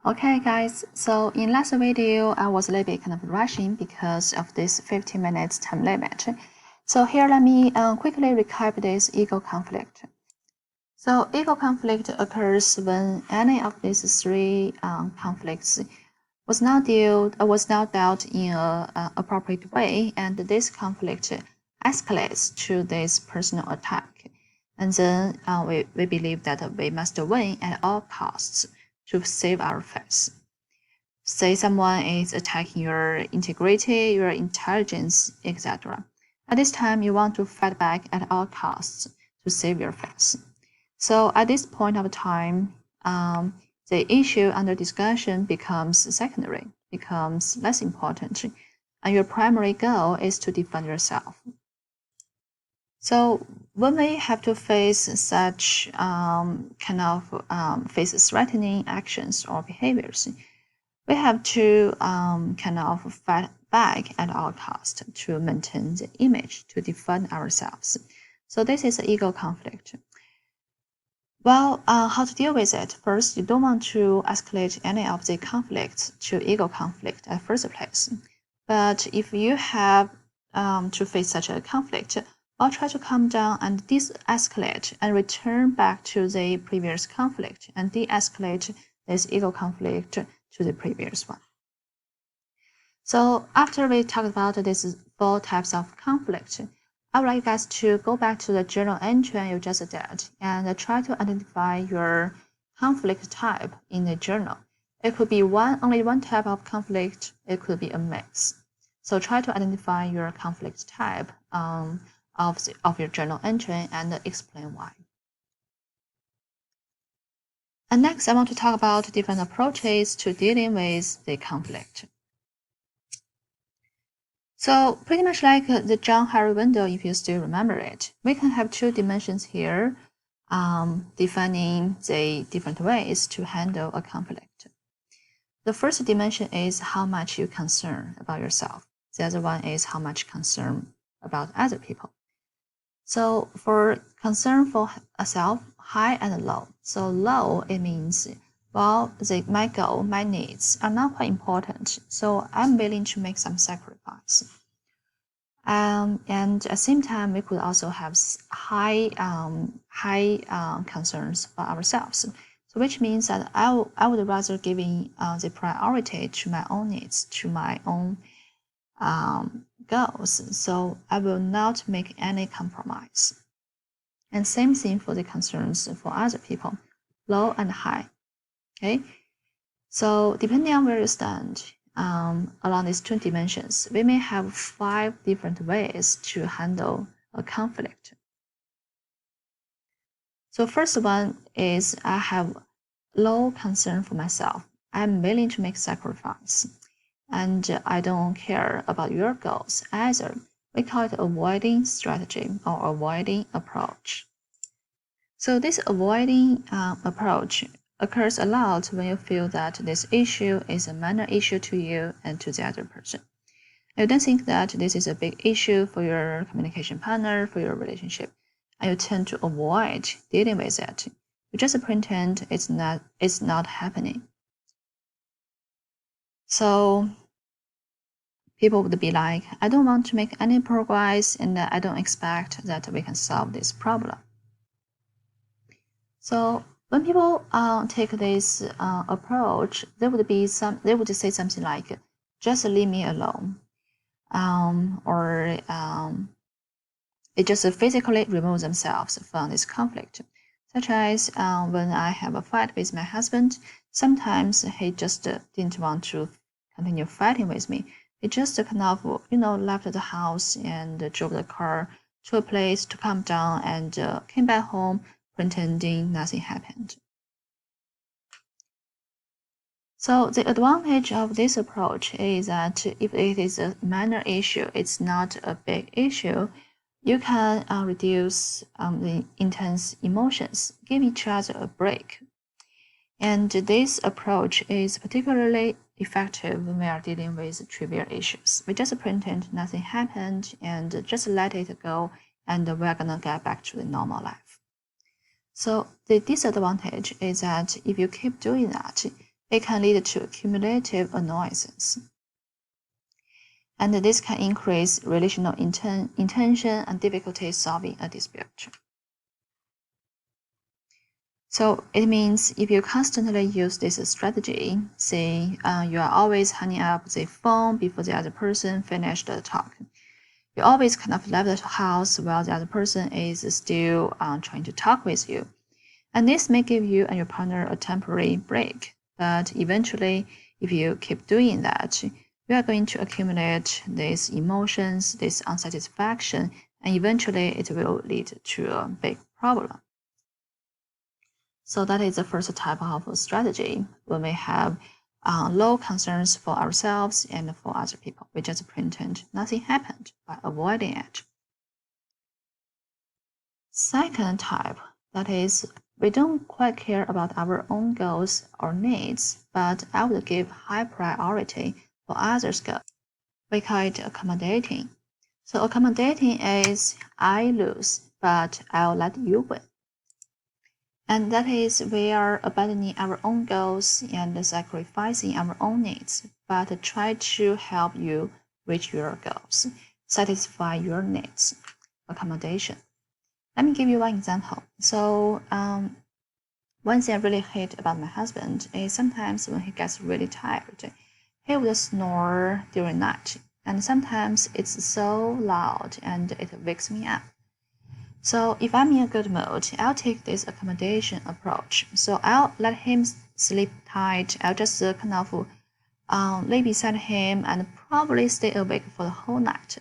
Okay guys, so in last video I was a little bit kind of rushing because of this 15 minutes time limit. So here let me quickly recap this ego conflict. So ego conflict occurs when any of these three conflicts was not dealt in a appropriate way, and this conflict escalates to this personal attack. And then we believe that we must win at all costs to save our face. Say someone is attacking your integrity, your intelligence, etc. At this time, you want to fight back at all costs to save your face. So at this point of time, the issue under discussion becomes secondary, becomes less important, and your primary goal is to defend yourself. So when we have to face such face threatening actions or behaviors, we have to kind of fight back at all costs to maintain the image, to defend ourselves. So this is an ego conflict. Well, how to deal with it? First, you don't want to escalate any of the conflicts to ego conflict at first place. But if you have to face such a conflict, I'll try to calm down and de-escalate and return back to the previous conflict and de-escalate this ego conflict to the previous one. So after we talked about these four types of conflict, I would like you guys to go back to the journal entry you just did and try to identify your conflict type in the journal. It could be only one type of conflict, it could be a mix. So try to identify your conflict type of your journal entry and explain why. And next, I want to talk about different approaches to dealing with the conflict. So pretty much like the John Harry window, if you still remember it, we can have two dimensions here, defining the different ways to handle a conflict. The first dimension is how much you concern about yourself. The other one is how much concern about other people. So for concern for self, high and low. So low, it means, well, my goal, my needs are not quite important. So I'm willing to make some sacrifice. And at the same time, we could also have high concerns for ourselves. So which means that I would rather giving the priority to my own needs, to my own goals. So I will not make any compromise. And same thing for the concerns for other people, low and high. Okay. So depending on where you stand along these two dimensions, we may have 5 different ways to handle a conflict. So first one is I have low concern for myself. I'm willing to make sacrifice. And I don't care about your goals either. We call it avoiding strategy or avoiding approach. So this avoiding approach occurs a lot when you feel that this issue is a minor issue to you and to the other person. You don't think that this is a big issue for your communication partner, for your relationship, and you tend to avoid dealing with it. You just pretend it's not happening. So people would be like, I don't want to make any progress and I don't expect that we can solve this problem. So when people take this approach, they would say something like, just leave me alone. Or it just physically remove themselves from this conflict. Such as when I have a fight with my husband, sometimes he just didn't want to continue fighting with me. He just kind of, left the house and drove the car to a place to calm down and came back home pretending nothing happened. So the advantage of this approach is that if it is a minor issue, it's not a big issue, you can reduce the intense emotions, give each other a break. And this approach is particularly effective when we are dealing with trivial issues. We just pretend nothing happened and just let it go, and we're gonna get back to the normal life. So the disadvantage is that if you keep doing that, it can lead to cumulative annoyances. And this can increase relational intention and difficulty solving a dispute. So it means if you constantly use this strategy, say you are always hanging up the phone before the other person finished the talk. You always kind of left the house while the other person is still trying to talk with you. And this may give you and your partner a temporary break. But eventually, if you keep doing that, you are going to accumulate these emotions, this unsatisfaction, and eventually it will lead to a big problem. So that is the first type of strategy when we have low concerns for ourselves and for other people. We just pretend nothing happened by avoiding it. Second type, that is, we don't quite care about our own goals or needs, but I would give high priority for others' goals. We call it accommodating. So accommodating is I lose, but I'll let you win. And that is we are abandoning our own goals and sacrificing our own needs, but try to help you reach your goals, satisfy your needs, accommodation. Let me give you one example. So one thing I really hate about my husband is sometimes when he gets really tired, he would snore during night. And sometimes it's so loud and it wakes me up. So if I'm in a good mood, I'll take this accommodation approach. So I'll let him sleep tight. I'll just kind of lay beside him and probably stay awake for the whole night.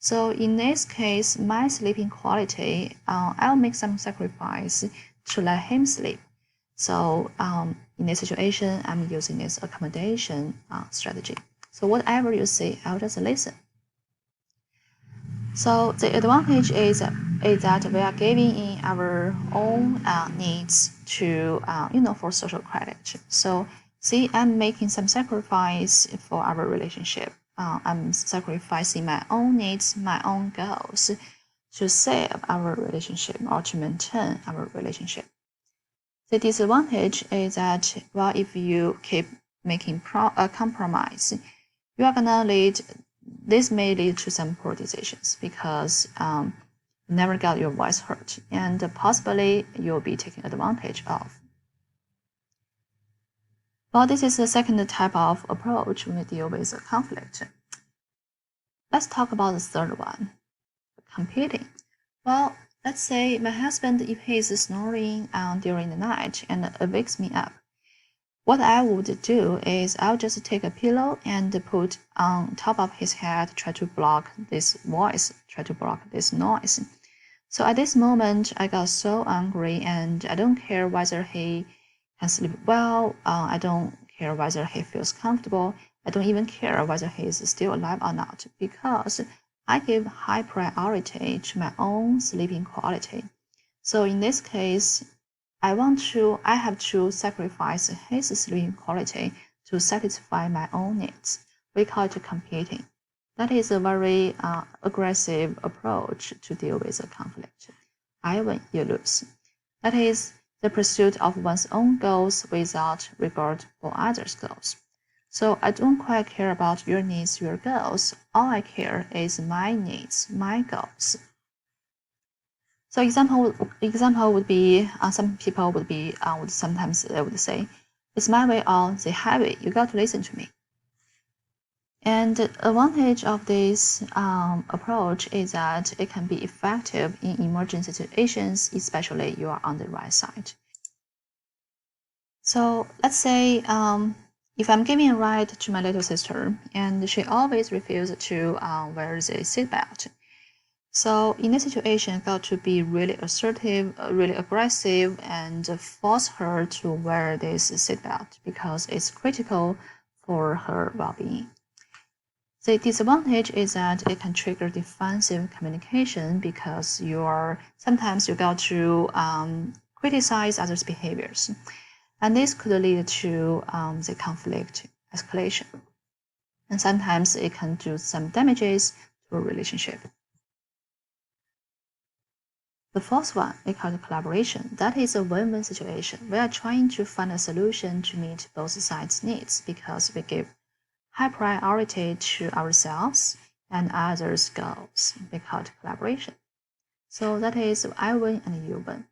So in this case, my sleeping quality, I'll make some sacrifice to let him sleep. So in this situation, I'm using this accommodation strategy. So whatever you say, I'll just listen. So the advantage is that we are giving in our own needs to, for social credit. So see, I'm making some sacrifice for our relationship. I'm sacrificing my own needs, my own goals to save our relationship or to maintain our relationship. The disadvantage is that, well, if you keep making a compromise, you are gonna lead. This may lead to some poor decisions because you never got your voice heard, and possibly you'll be taken advantage of. Well, this is the second type of approach when we deal with a conflict. Let's talk about the third one, competing. Well, let's say my husband, if he is snoring during the night and it wakes me up, what I would do is I'll just take a pillow and put on top of his head, try to block this voice, try to block this noise. So at this moment, I got so angry and I don't care whether he can sleep well. I don't care whether he feels comfortable. I don't even care whether he is still alive or not because I give high priority to my own sleeping quality. So in this case, I have to sacrifice his sleeping quality to satisfy my own needs. We call it competing. That is a very aggressive approach to deal with a conflict. I win, you lose. That is the pursuit of one's own goals without regard for others' goals. So I don't quite care about your needs, your goals. All I care is my needs, my goals. So example would be some people would sometimes would say, "It's my way or the highway. You got to listen to me." And the advantage of this approach is that it can be effective in emergency situations, especially you are on the right side. So let's say if I'm giving a ride to my little sister and she always refuses to wear the seatbelt. So in this situation, I got to be really assertive, really aggressive, and force her to wear this seatbelt because it's critical for her well-being. The disadvantage is that it can trigger defensive communication because sometimes you got to criticize others' behaviors. And this could lead to the conflict escalation. And sometimes it can do some damages to a relationship. The fourth one, we call it collaboration. That is a win-win situation. We are trying to find a solution to meet both sides' needs because we give high priority to ourselves and others' goals. We call it collaboration. So that is I win and you win.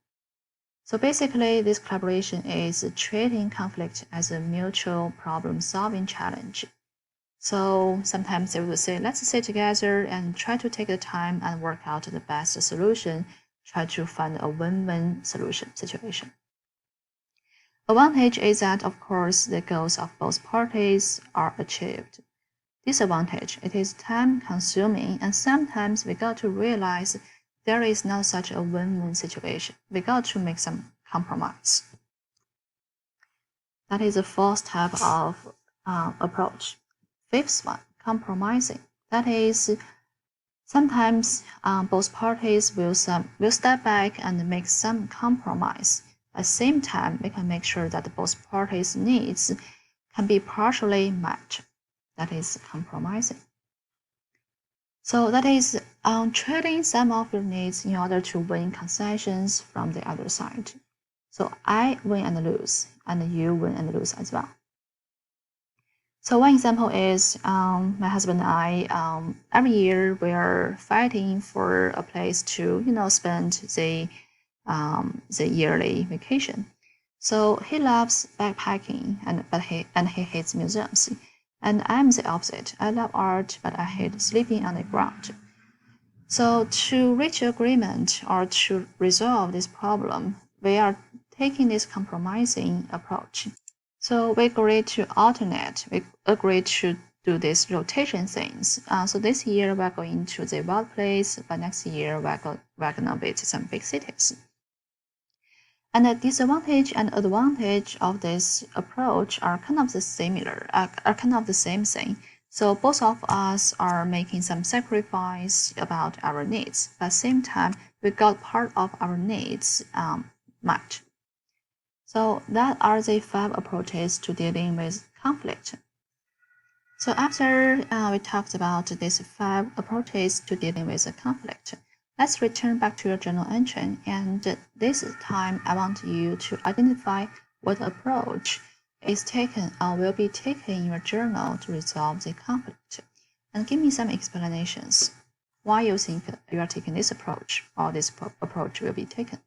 So basically, this collaboration is treating conflict as a mutual problem-solving challenge. So sometimes they will say, let's sit together and try to take the time and work out the best solution, try to find a win-win solution situation. Advantage is that, of course, the goals of both parties are achieved. Disadvantage, it is time-consuming, and sometimes we got to realize there is not such a win-win situation. We got to make some compromise. That is the fourth type of approach. Fifth one, compromising. That is, sometimes both parties will step back and make some compromise. At the same time, we can make sure that both parties' needs can be partially met. That is compromising. So that is trading some of your needs in order to win concessions from the other side. So I win and lose, and you win and lose as well. So one example is my husband and I. Every year we are fighting for a place to spend the yearly vacation. So he loves backpacking, but he hates museums. And I'm the opposite. I love art, but I hate sleeping on the ground. So to reach agreement or to resolve this problem, we are taking this compromising approach. So we agree to alternate. We agree to do these rotation things. So this year we're going to the wild place, but next year we're gonna visit some big cities. And the disadvantage and advantage of this approach are kind of the same thing. So both of us are making some sacrifice about our needs. But at the same time, we got part of our needs met. So that are the 5 approaches to dealing with conflict. So after we talked about these 5 approaches to dealing with a conflict, let's return back to your journal entry, and this time I want you to identify what approach is taken or will be taken in your journal to resolve the conflict, and give me some explanations why you think you are taking this approach or this approach will be taken.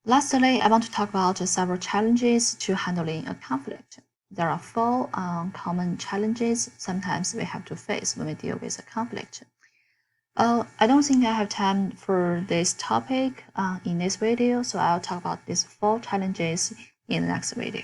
Lastly, I want to talk about several challenges to handling a conflict. There are 4 common challenges sometimes we have to face when we deal with a conflict. I don't think I have time for this topic in this video, so I'll talk about these 4 challenges in the next video.